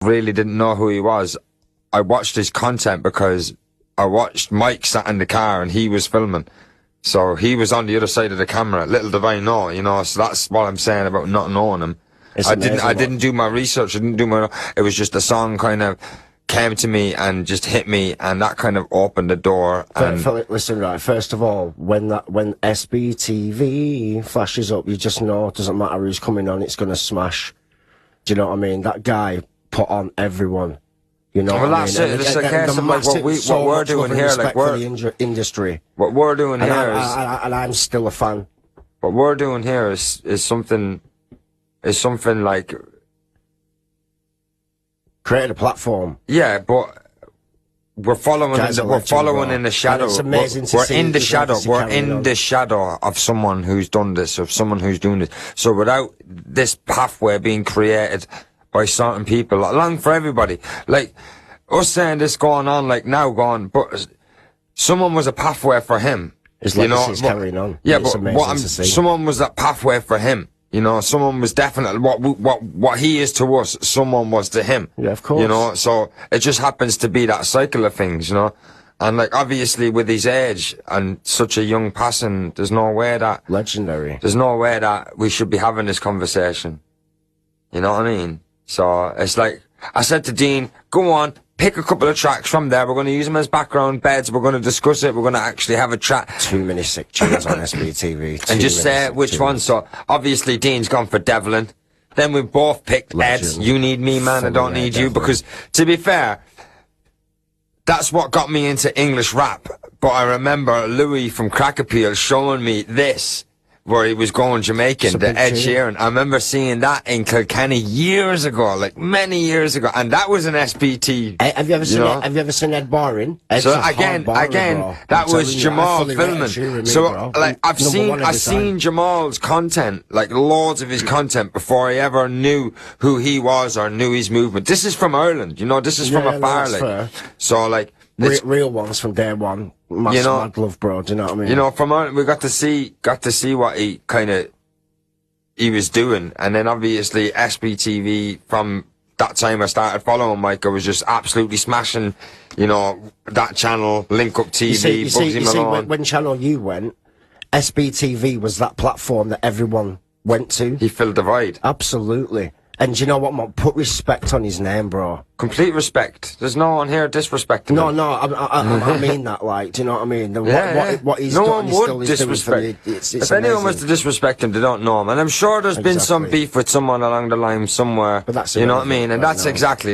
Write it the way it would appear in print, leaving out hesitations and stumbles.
really didn't know who he was. I watched his content because I watched Mike sat in the car and he was filming. So he was on the other side of the camera. Little did I know, you know, so that's what I'm saying about not knowing him. I didn't do my research, it was just the song kind of came to me and just hit me, and that kind of opened the door. And listen, right, first of all, when SBTV flashes up, you just know it doesn't matter who's coming on, it's gonna smash. Do you know what I mean? That guy put on everyone. You know well, what I that's mean? it. It's a case of like what we're doing here, like the industry. What we're doing here and I'm still a fan. What we're doing here is something like created a platform. Yeah, but we're following in the shadow. It's amazing to we're see in the shadow. We're in the shadow of someone who's done this, of someone who's doing this. So without this pathway being created by certain people, along for everybody, like us saying this going on, like now going, but someone was a pathway for him. His legacy's carrying on. Yeah, it's but someone was that pathway for him. You know, someone was definitely what he is to us. Someone was to him. Yeah, of course. You know, so it just happens to be that cycle of things. You know, and like obviously with his age and such a young person, there's no way that legendary. There's no way that we should be having this conversation. You know what I mean? So it's like I said to Dean, go on. Pick a couple of tracks from there. We're going to use them as background beds. We're going to discuss it. We're going to actually have a chat. Too many sick tunes on SBTV. And just say which one. So obviously Dean's gone for Devlin. Then we both picked Ed's You Need Me, Man, I Don't Need You. Because to be fair, that's what got me into English rap. But I remember Louis from Crack Appeal showing me this, where he was going Jamaican, the Ed Sheeran. I remember seeing that in Kilkenny years ago, like many years ago, and that was an SBT. Have you ever seen Ed barring? So again, that was Jamal filming. So like I've seen Jamal's content, like loads of his content before I ever knew who he was or knew his movement. This is from Ireland, you know. This is from a bar, like. So like. Real ones from day one. Massive mad love, bro. Do you know what I mean? You know, we got to see what he was doing, and then obviously SBTV from that time I started following Mike. I was just absolutely smashing, you know, that channel, Link Up TV, Bugsy Malone. When Channel U went, SBTV was that platform that everyone went to. He filled the void. Absolutely. And do you know what, man? Put respect on his name, bro. Complete respect. There's no one here disrespecting him. No, I mean that, like, do you know what I mean? What he's no done, one would disrespect. If anyone was to disrespect him, they don't know him. And I'm sure there's been some beef with someone along the line somewhere. But that's you know what I mean? And that's exactly